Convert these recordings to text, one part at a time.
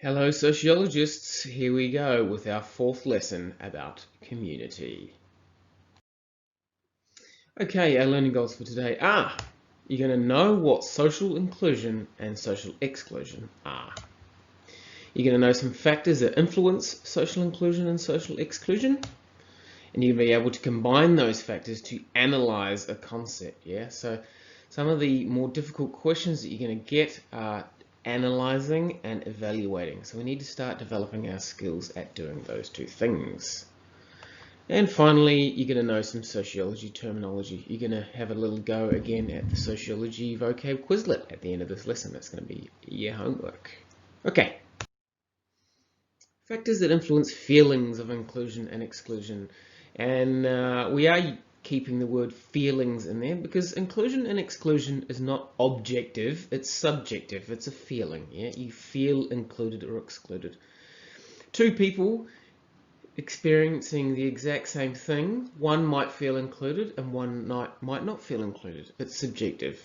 Hello sociologists, here we go with our fourth lesson about community. Okay, our learning goals for today are: you're going to know what social inclusion and social exclusion are. You're going to know some factors that influence social inclusion and social exclusion, and you're going to be able to combine those factors to analyze a concept. So some of the more difficult questions that you're going to get are analyzing and evaluating. So we need to start developing our skills at doing those two things. And finally, you're going to know some sociology terminology. You're going to have a little go again at the sociology vocab quizlet at the end of this lesson. That's going to be your homework. Okay. Factors that influence feelings of inclusion and exclusion. And we are keeping the word feelings in there because inclusion and exclusion is not objective, it's subjective, it's a feeling. You feel included or excluded. Two people experiencing the exact same thing, one might feel included and one might not feel included. It's subjective.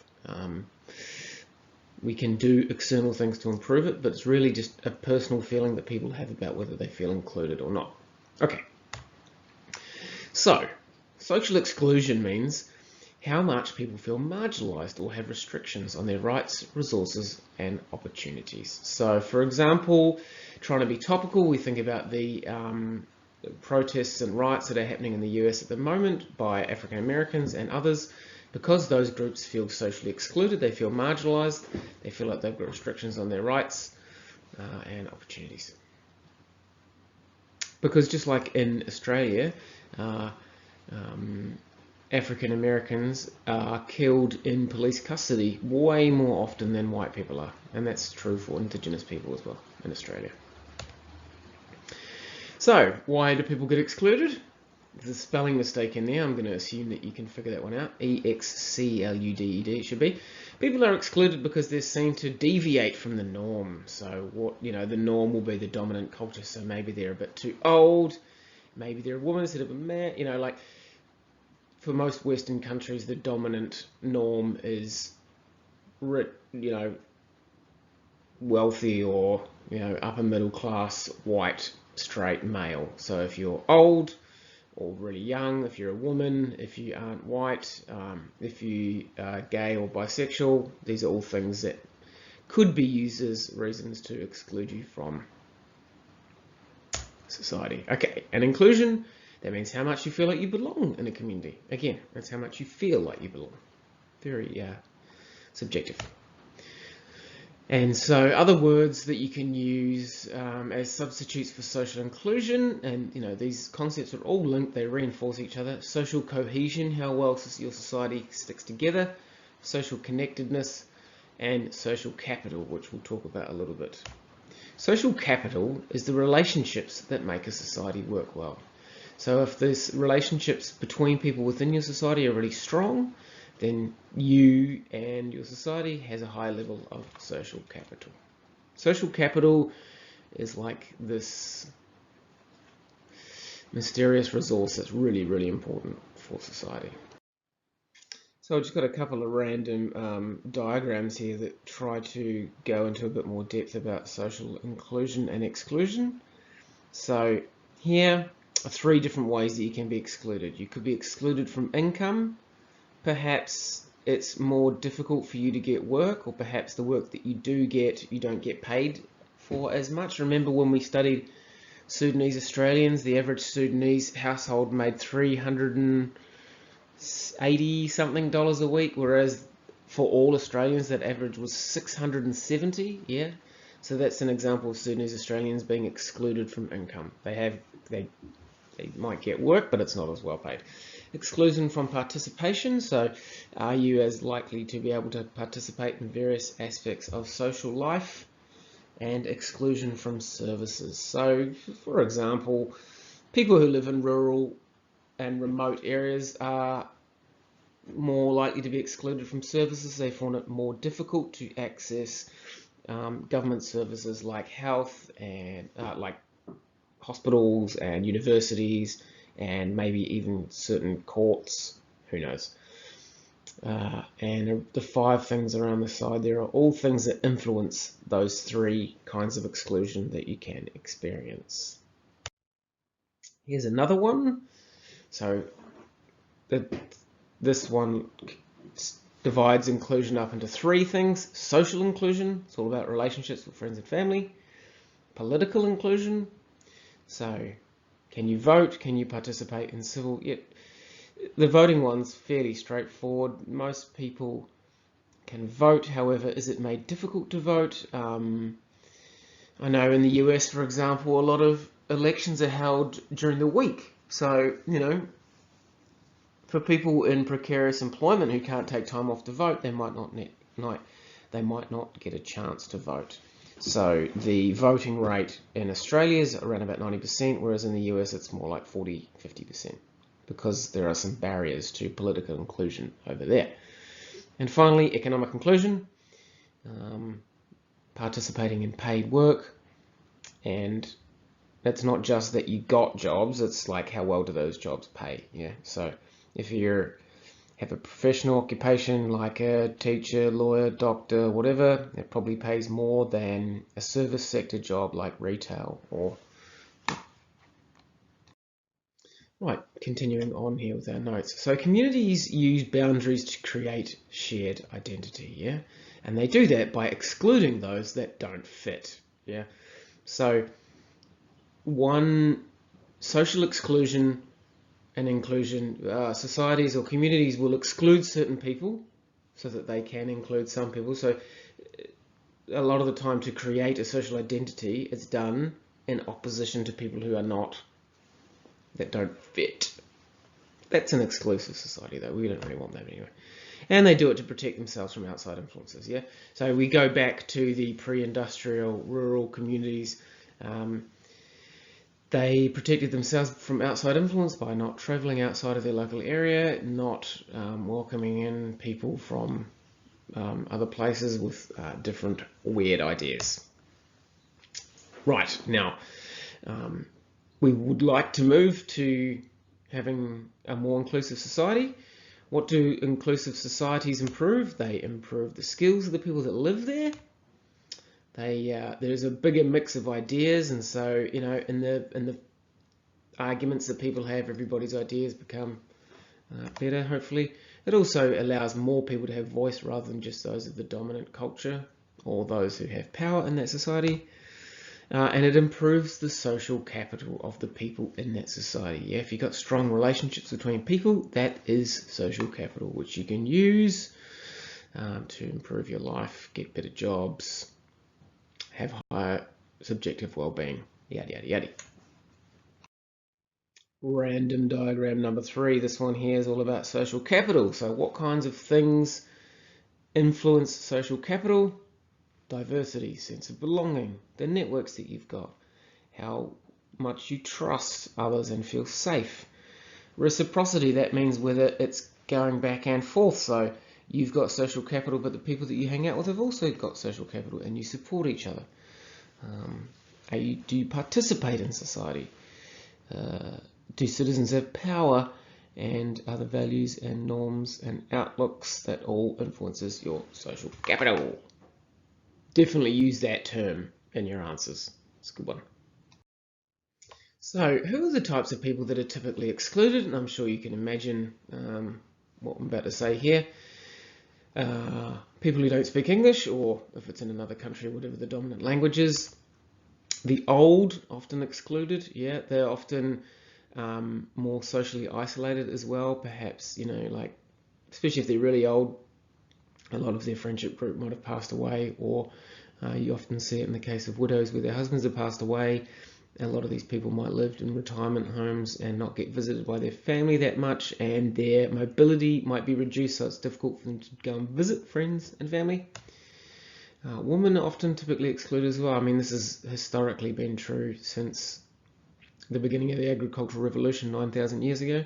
We can do external things to improve it, but it's really just a personal feeling that people have about whether they feel included or not. Okay. So, social exclusion means how much people feel marginalized or have restrictions on their rights, resources, and opportunities. So, for example, trying to be topical, we think about the protests and riots that are happening in the US at the moment by African Americans and others. Because those groups feel socially excluded, they feel marginalized, they feel like they've got restrictions on their rights and opportunities. Because just like in Australia, African Americans are killed in police custody way more often than white people are, and that's true for Indigenous people as well in Australia. So, why do people get excluded? There's a spelling mistake in there. I'm going to assume that you can figure that one out. E-X-C-L-U-D-E-D it should be. People are excluded because they're seen to deviate from the norm. So the norm will be the dominant culture. So maybe they're a bit too old. Maybe they're a woman instead of a man. Like for most Western countries, the dominant norm is, wealthy or, upper middle class, white, straight male. So if you're old or really young, if you're a woman, if you aren't white, if you are gay or bisexual, these are all things that could be used as reasons to exclude you from society. Okay, and inclusion, that means how much you feel like you belong in a community. Again, that's how much you feel like you belong. Very subjective. And so other words that you can use as substitutes for social inclusion, and these concepts are all linked, they reinforce each other. Social cohesion, how well your society sticks together. Social connectedness, and social capital, which we'll talk about a little bit. Social capital is the relationships that make a society work well. So if these relationships between people within your society are really strong, then you and your society has a high level of social capital. Social capital is like this mysterious resource that's really, really important for society. So I've just got a couple of random diagrams here that try to go into a bit more depth about social inclusion and exclusion. So here are three different ways that you can be excluded. You could be excluded from income. Perhaps it's more difficult for you to get work, or perhaps the work that you do get, you don't get paid for as much. Remember when we studied Sudanese Australians, the average Sudanese household made $380 something a week, whereas for all Australians that average was 670. So that's an example of Sudanese Australians being excluded from income. They might get work, but it's not as well paid. Exclusion from participation, so are you as likely to be able to participate in various aspects of social life? And exclusion from services. So, for example, people who live in rural and remote areas are more likely to be excluded from services. They find it more difficult to access government services like health and like hospitals and universities and maybe even certain courts, who knows. And the 5 things around the side there are all things that influence those 3 kinds of exclusion that you can experience. Here's another one. So this one divides inclusion up into 3 things. Social inclusion, it's all about relationships with friends and family. Political inclusion, so can you vote? Can you participate in civil? Yet the voting one's fairly straightforward. Most people can vote. However, is it made difficult to vote? I know in the US, for example, a lot of elections are held during the week. So, for people in precarious employment who can't take time off to vote, they might not get a chance to vote. So the voting rate in Australia is around about 90%, whereas in the US it's more like 40-50%, because there are some barriers to political inclusion over there. And finally, economic inclusion, participating in paid work. And it's not just that you got jobs, it's like how well do those jobs pay. So if you have a professional occupation like a teacher, lawyer, doctor, whatever, it probably pays more than a service sector job like retail or... Right, continuing on here with our notes. So communities use boundaries to create shared identity, and they do that by excluding those that don't fit, So one, social exclusion and inclusion, societies or communities will exclude certain people so that they can include some people. So a lot of the time, to create a social identity, it's done in opposition to people who are not, that don't fit. That's an exclusive society, though. We don't really want that anyway. And they do it to protect themselves from outside influences, So we go back to the pre-industrial rural communities. They protected themselves from outside influence by not travelling outside of their local area, not welcoming in people from other places with different weird ideas. Right, now we would like to move to having a more inclusive society. What do inclusive societies improve? They improve the skills of the people that live there. There's a bigger mix of ideas, and so in the arguments that people have, everybody's ideas become better, hopefully. It also allows more people to have voice rather than just those of the dominant culture or those who have power in that society. And it improves the social capital of the people in that society. If you've got strong relationships between people, that is social capital, which you can use to improve your life, get better jobs, have higher subjective well-being, yada, yada, yada. Random diagram number 3. This one here is all about social capital. So what kinds of things influence social capital? Diversity, sense of belonging, the networks that you've got, how much you trust others and feel safe. Reciprocity, that means whether it's going back and forth. So you've got social capital, but the people that you hang out with have also got social capital, and you support each other. Do you participate in society? Do citizens have power, and other values and norms and outlooks that all influences your social capital? Definitely use that term in your answers. It's a good one. So, who are the types of people that are typically excluded? And I'm sure you can imagine what I'm about to say here. People who don't speak English, or if it's in another country, whatever the dominant language is. The old, often excluded. They're often more socially isolated as well. Perhaps, like, especially if they're really old, a lot of their friendship group might have passed away, or you often see it in the case of widows where their husbands have passed away. A lot of these people might live in retirement homes and not get visited by their family that much, and their mobility might be reduced, so it's difficult for them to go and visit friends and family. Women are often typically excluded as well. I mean, this has historically been true since the beginning of the agricultural revolution 9,000 years ago.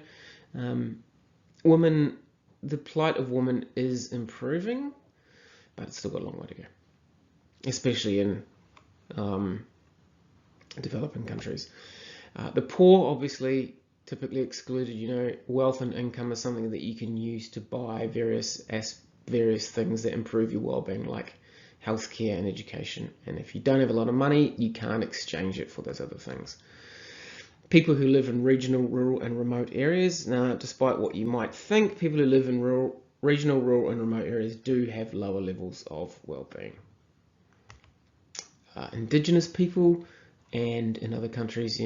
The plight of women is improving, but it's still got a long way to go, especially in developing countries. The poor, obviously, typically excluded. Wealth and income is something that you can use to buy various things that improve your well-being, like healthcare and education. And if you don't have a lot of money, you can't exchange it for those other things. People who live in regional, rural, and remote areas. Now, despite what you might think, people who live in regional, rural, and remote areas do have lower levels of well-being. Indigenous people, and in other countries,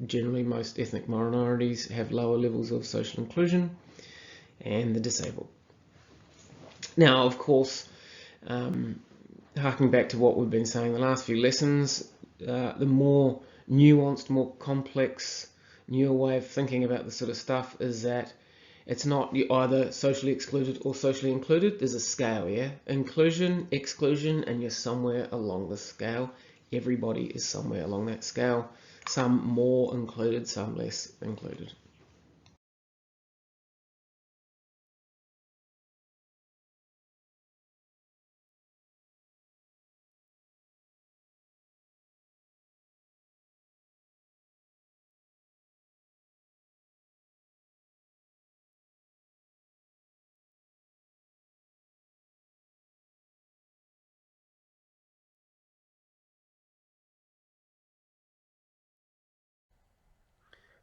generally most ethnic minorities have lower levels of social inclusion, and the disabled. Now, of course, harking back to what we've been saying the last few lessons, the more nuanced, more complex, newer way of thinking about this sort of stuff is that it's not you're either socially excluded or socially included. There's a scale, inclusion, exclusion, and you're somewhere along the scale. Everybody is somewhere along that scale, some more included, some less included.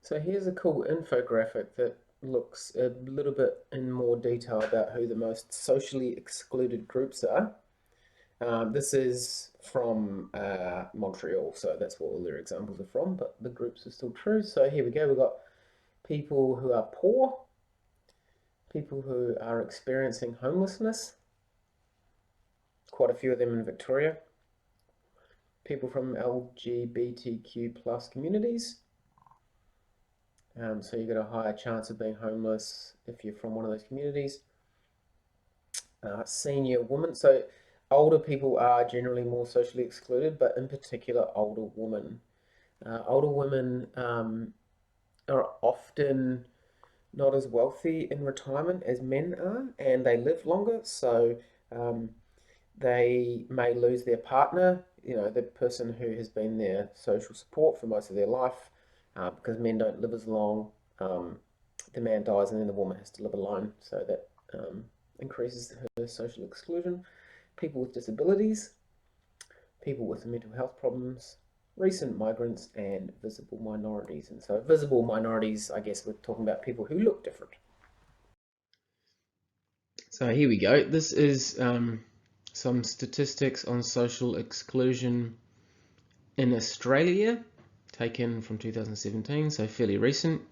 So here's a cool infographic that looks a little bit in more detail about who the most socially excluded groups are. This is from Montreal, so that's what all their examples are from, but the groups are still true. So here we go. We've got people who are poor, people who are experiencing homelessness, quite a few of them in Victoria, people from LGBTQ plus communities. So you've got a higher chance of being homeless if you're from one of those communities. Senior women. So older people are generally more socially excluded, but in particular older women. Older women are often not as wealthy in retirement as men are, and they live longer, so um, they may lose their partner, the person who has been their social support for most of their life, because men don't live as long. The man dies, and then the woman has to live alone, so that increases her social exclusion. People with disabilities, people with mental health problems, recent migrants, and visible minorities. And so, visible minorities, I guess we're talking about people who look different. So here we go. This is some statistics on social exclusion in Australia, taken from 2017, so fairly recent.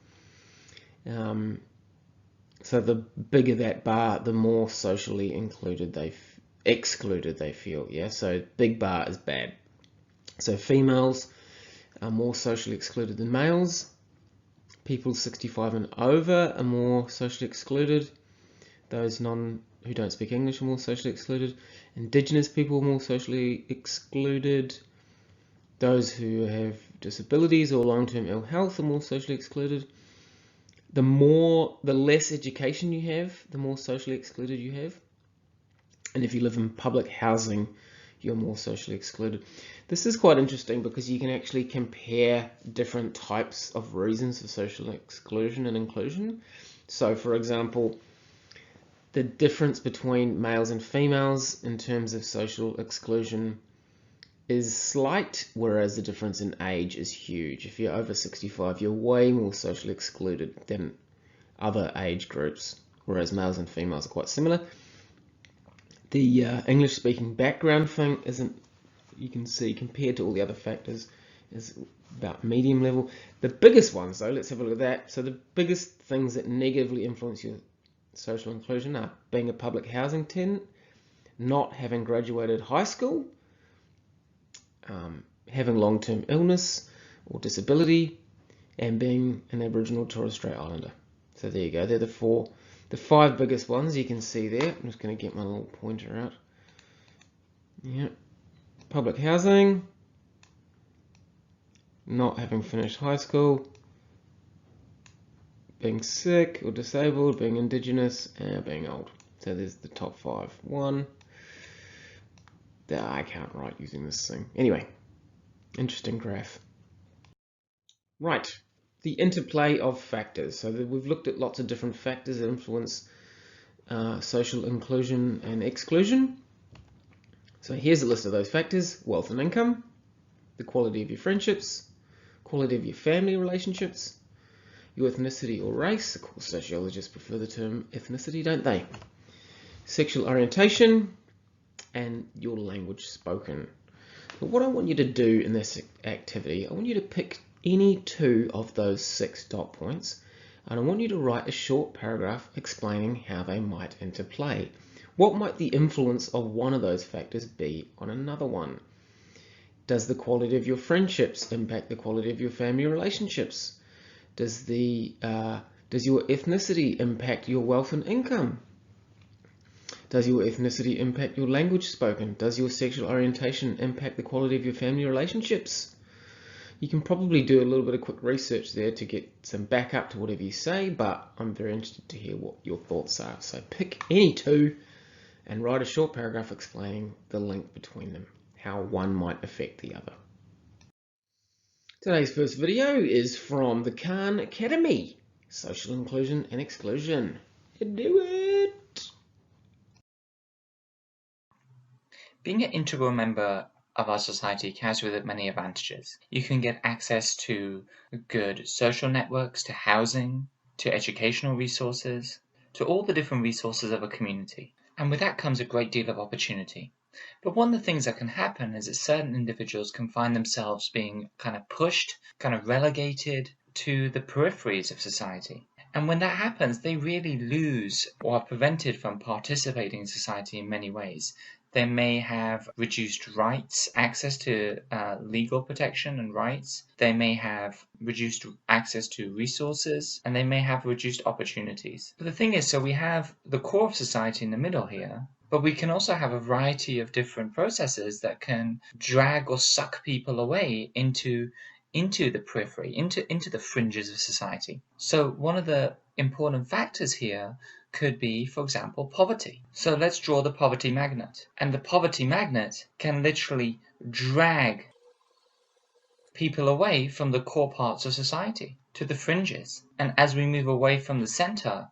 So the bigger that bar, the more socially excluded they feel. Yeah, so big bar is bad. So females are more socially excluded than males. People 65 and over are more socially excluded. Those who don't speak English are more socially excluded. Indigenous people are more socially excluded. Those who have disabilities or long-term ill health are more socially excluded. The less education you have, the more socially excluded you have. And if you live in public housing, you're more socially excluded. This is quite interesting because you can actually compare different types of reasons for social exclusion and inclusion. So, for example, the difference between males and females in terms of social exclusion is slight, whereas the difference in age is huge. If you're over 65, you're way more socially excluded than other age groups, whereas males and females are quite similar. The English-speaking background thing isn't, you can see, compared to all the other factors, is about medium level. The biggest ones, though, let's have a look at that. So the biggest things that negatively influence your social inclusion are being a public housing tenant, not having graduated high school, having long-term illness or disability, and being an Aboriginal or Torres Strait Islander. So there you go. They're the five biggest ones you can see there. I'm just going to get my little pointer out. Yeah, public housing, not having finished high school, being sick or disabled, being Indigenous, and being old. So there's the top five. I can't write using this thing. Anyway, interesting graph. Right. the interplay of factors. So we've looked at lots of different factors that influence social inclusion and exclusion. So here's a list of those factors: wealth and income, the quality of your friendships, quality of your family relationships, your ethnicity or race. Of course, sociologists prefer the term ethnicity, don't they? Sexual orientation, and your language spoken. But what I want you to do in this activity, I want you to pick any two of those 6 dot points, and I want you to write a short paragraph explaining how they might interplay. What might the influence of one of those factors be on another one? Does the quality of your friendships impact the quality of your family relationships? Does your ethnicity impact your wealth and income? Does your ethnicity impact your language spoken? Does your sexual orientation impact the quality of your family relationships? You can probably do a little bit of quick research there to get some backup to whatever you say, but I'm very interested to hear what your thoughts are. So pick any two and write a short paragraph explaining the link between them, how one might affect the other. Today's first video is from the Khan Academy, Social Inclusion and Exclusion. Do it! Being an integral member of our society carries with it many advantages. You can get access to good social networks, to housing, to educational resources, to all the different resources of a community. And with that comes a great deal of opportunity. But one of the things that can happen is that certain individuals can find themselves being kind of pushed, kind of relegated to the peripheries of society. And when that happens, they really lose or are prevented from participating in society in many ways. They may have reduced rights, access to legal protection and rights. They may have reduced access to resources, and they may have reduced opportunities. But the thing is, so we have the core of society in the middle here, but we can also have a variety of different processes that can drag or suck people away into the periphery, into the fringes of society. So one of the important factors here could be, for example, poverty. So let's draw the poverty magnet. And the poverty magnet can literally drag people away from the core parts of society to the fringes. And as we move away from the center,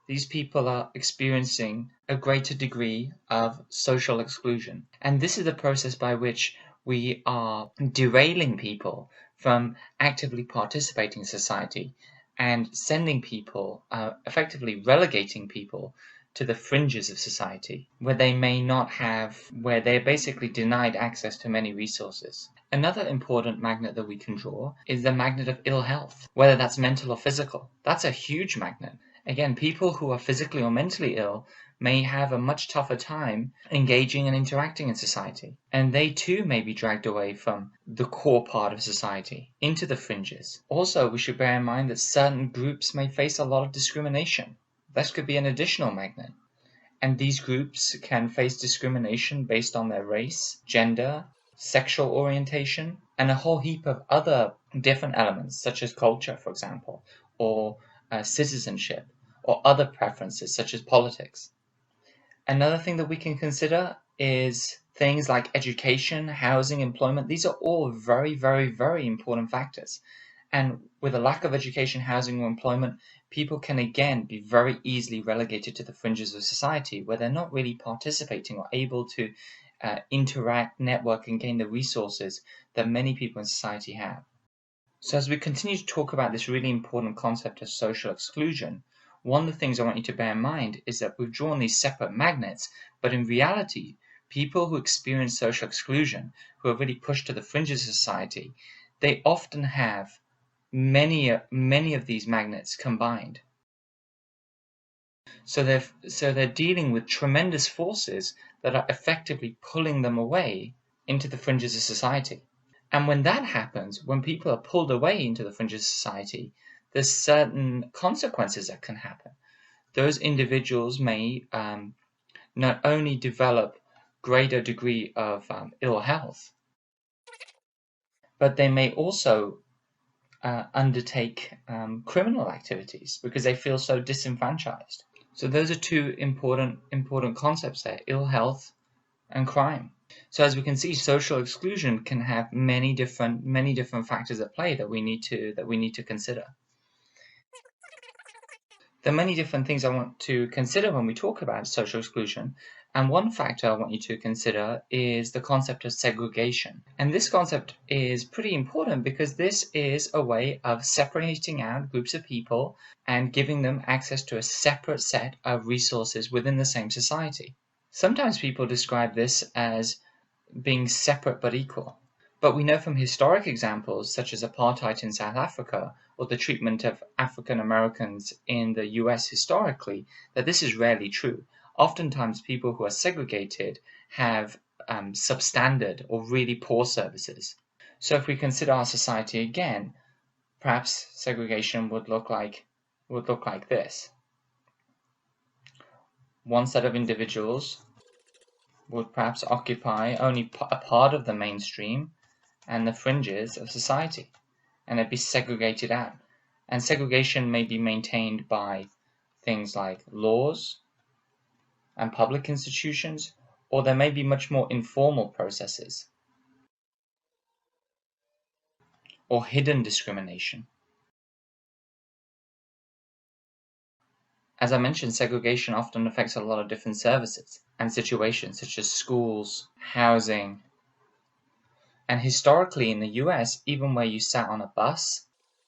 these people are experiencing a greater degree of social exclusion. And this is the process by which we are derailing people from actively participating in society and sending people, effectively relegating people to the fringes of society, where they're basically denied access to many resources. Another important magnet that we can draw is the magnet of ill health, whether that's mental or physical. That's a huge magnet. Again, people who are physically or mentally ill may have a much tougher time engaging and interacting in society. And they too may be dragged away from the core part of society into the fringes. Also, we should bear in mind that certain groups may face a lot of discrimination. This could be an additional magnet. And these groups can face discrimination based on their race, gender, sexual orientation, and a whole heap of other different elements, such as culture, for example, or citizenship, or other preferences, such as politics. Another thing that we can consider is things like education, housing, employment. These are all very, very, very important factors. And with a lack of education, housing, or employment, people can again be very easily relegated to the fringes of society, where they're not really participating or able to interact, network, and gain the resources that many people in society have. So as we continue to talk about this really important concept of social exclusion, one of the things I want you to bear in mind is that we've drawn these separate magnets, but in reality, people who experience social exclusion, who are really pushed to the fringes of society, they often have many of these magnets combined. So they're dealing with tremendous forces that are effectively pulling them away into the fringes of society. And when that happens, when people are pulled away into the fringes of society, there's certain consequences that can happen. Those individuals may not only develop greater degree of ill health, but they may also undertake criminal activities because they feel so disenfranchised. So those are two important concepts there: ill health and crime. So as we can see, social exclusion can have many different factors at play that we need to consider. There are many different things I want to consider when we talk about social exclusion, and one factor I want you to consider is the concept of segregation. And this concept is pretty important because this is a way of separating out groups of people and giving them access to a separate set of resources within the same society. Sometimes people describe this as being separate but equal. But we know from historic examples such as apartheid in South Africa or the treatment of African Americans in the US historically that this is rarely true. Oftentimes people who are segregated have substandard or really poor services. So if we consider our society again, perhaps segregation would look like this. One set of individuals would perhaps occupy only a part of the mainstream and the fringes of society, and they'd be segregated out. And segregation may be maintained by things like laws and public institutions, or there may be much more informal processes or hidden discrimination. As I mentioned, segregation often affects a lot of different services and situations such as schools, housing, and historically in the US, even where you sat on a bus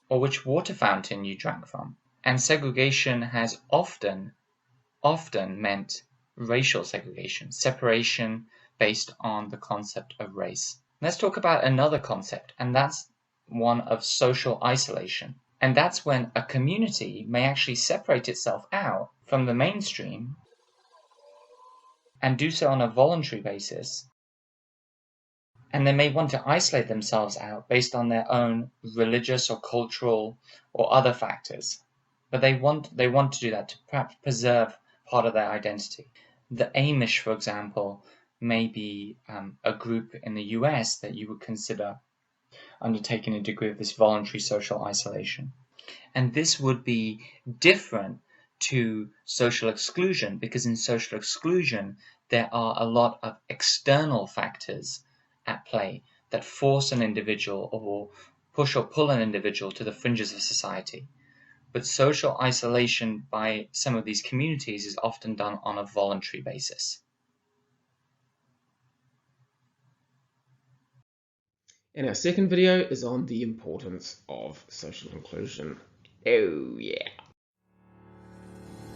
or which water fountain you drank from. And segregation has often meant racial segregation, separation based on the concept of race. Let's talk about another concept, and that's one of social isolation. And that's when a community may actually separate itself out from the mainstream and do so on a voluntary basis. And they may want to isolate themselves out based on their own religious or cultural or other factors. But they want to do that to perhaps preserve part of their identity. The Amish, for example, may be a group in the US that you would consider undertaking a degree of this voluntary social isolation. And this would be different to social exclusion, because in social exclusion there are a lot of external factors at play that force an individual or push or pull an individual to the fringes of society. But social isolation by some of these communities is often done on a voluntary basis. And our second video is on the importance of social inclusion. Oh yeah.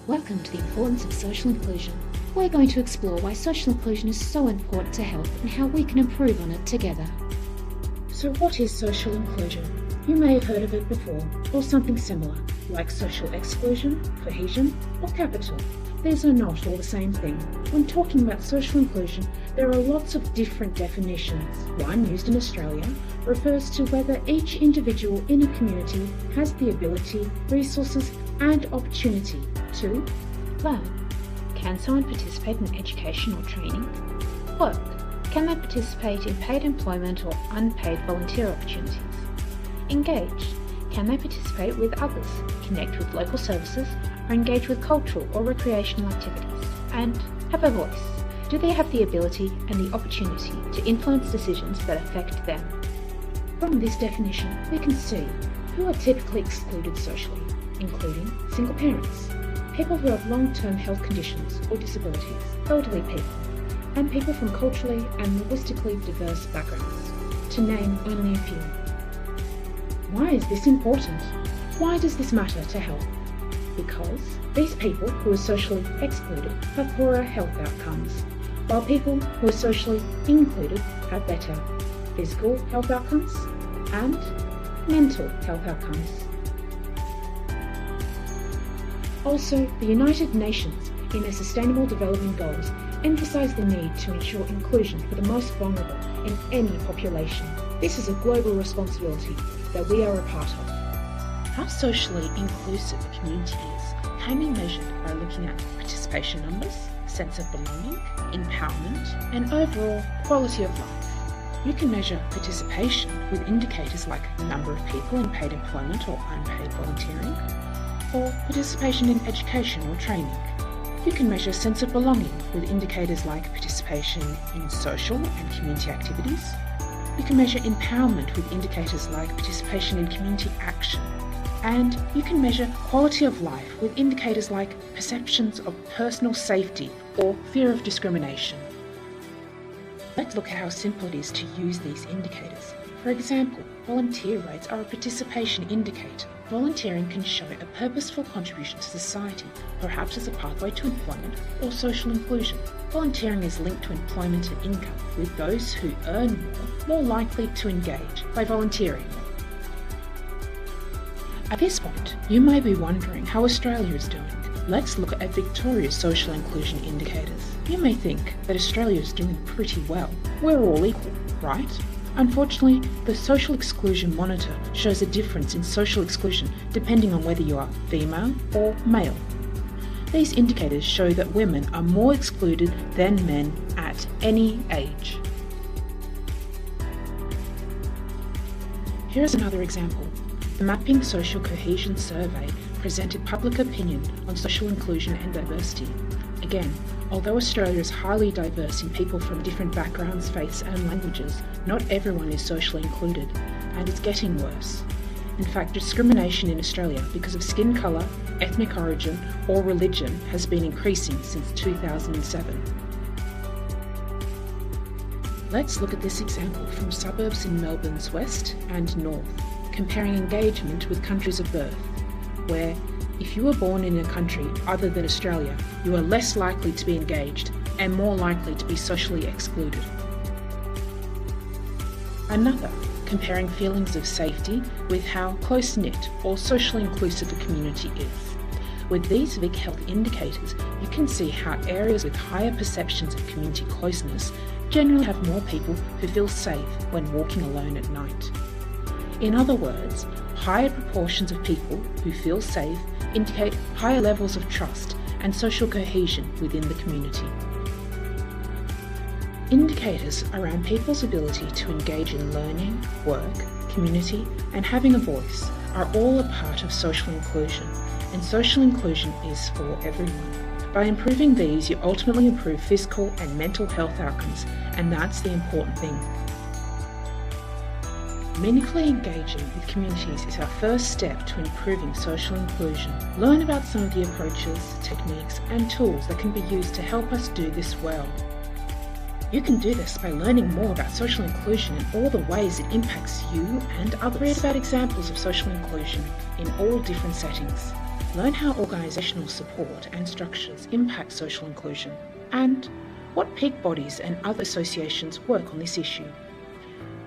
Welcome to the importance of social inclusion. We're going to explore why social inclusion is so important to health and how we can improve on it together. So what is social inclusion? You may have heard of it before, or something similar, like social exclusion, cohesion, or capital. These are not all the same thing. When talking about social inclusion, there are lots of different definitions. One used in Australia refers to whether each individual in a community has the ability, resources, and opportunity to Learn. Can someone participate in education or training? Work. Can they participate in paid employment or unpaid volunteer opportunities? Engage. Can they participate with others, connect with local services, or engage with cultural or recreational activities? And have a voice. Do they have the ability and the opportunity to influence decisions that affect them? From this definition, we can see who are typically excluded socially, including single parents, people who have long-term health conditions or disabilities, elderly people, and people from culturally and linguistically diverse backgrounds, to name only a few. Why is this important? Why does this matter to health? Because these people who are socially excluded have poorer health outcomes, while people who are socially included have better physical health outcomes and mental health outcomes. Also, the United Nations, in their Sustainable Development Goals, emphasise the need to ensure inclusion for the most vulnerable in any population. This is a global responsibility that we are a part of. How socially inclusive a community is can be measured by looking at participation numbers, sense of belonging, empowerment, and overall quality of life. You can measure participation with indicators like the number of people in paid employment or unpaid volunteering, or participation in education or training. You can measure a sense of belonging with indicators like participation in social and community activities. You can measure empowerment with indicators like participation in community action. And you can measure quality of life with indicators like perceptions of personal safety or fear of discrimination. Let's look at how simple it is to use these indicators. For example, volunteer rates are a participation indicator. Volunteering can show a purposeful contribution to society, perhaps as a pathway to employment or social inclusion. Volunteering is linked to employment and income, with those who earn more likely to engage by volunteering more. At this point, you may be wondering how Australia is doing. Let's look at Victoria's social inclusion indicators. You may think that Australia is doing pretty well. We're all equal, right? Unfortunately, the Social Exclusion Monitor shows a difference in social exclusion depending on whether you are female or male. These indicators show that women are more excluded than men at any age. Here is another example. The Mapping Social Cohesion Survey presented public opinion on social inclusion and diversity. Again, although Australia is highly diverse in people from different backgrounds, faiths and languages, not everyone is socially included, and it's getting worse. In fact, discrimination in Australia because of skin colour, ethnic origin or religion has been increasing since 2007. Let's look at this example from suburbs in Melbourne's west and north, comparing engagement with countries of birth, where if you were born in a country other than Australia, you are less likely to be engaged and more likely to be socially excluded. Another, comparing feelings of safety with how close-knit or socially inclusive a community is. With these Vic Health indicators, you can see how areas with higher perceptions of community closeness generally have more people who feel safe when walking alone at night. In other words, higher proportions of people who feel safe indicate higher levels of trust and social cohesion within the community. Indicators around people's ability to engage in learning, work, community, and having a voice are all a part of social inclusion, and social inclusion is for everyone. By improving these, you ultimately improve physical and mental health outcomes, and that's the important thing. Meaningfully engaging with communities is our first step to improving social inclusion. Learn about some of the approaches, techniques, and tools that can be used to help us do this well. You can do this by learning more about social inclusion and all the ways it impacts you and others. Read about examples of social inclusion in all different settings. Learn how organisational support and structures impact social inclusion, and what peak bodies and other associations work on this issue.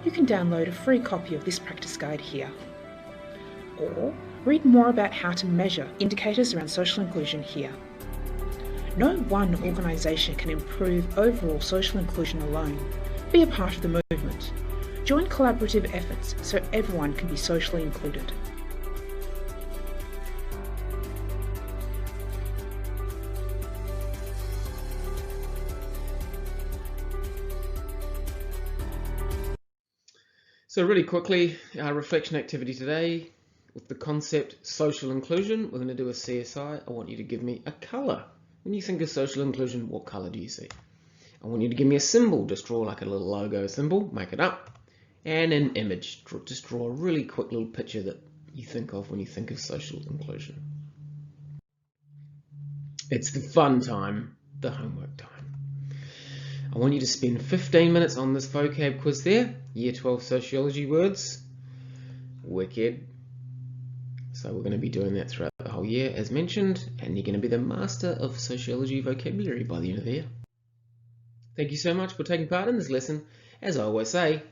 You can download a free copy of this practice guide here. Or read more about how to measure indicators around social inclusion here. No one organisation can improve overall social inclusion alone. Be a part of the movement. Join collaborative efforts so everyone can be socially included. So really quickly, our reflection activity today with the concept social inclusion. We're going to do a CSI. I want you to give me a colour. When you think of social inclusion, what colour do you see? I want you to give me a symbol. Just draw like a little logo symbol, make it up. And an image. Just draw a really quick little picture that you think of when you think of social inclusion. It's the fun time, the homework time. I want you to spend 15 minutes on this vocab quiz there. Year 12 sociology words. Wicked. So we're going to be doing that throughout the whole year as mentioned, and you're going to be the master of sociology vocabulary by the end of the year. Thank you so much for taking part in this lesson. As I always say,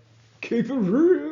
keep it real.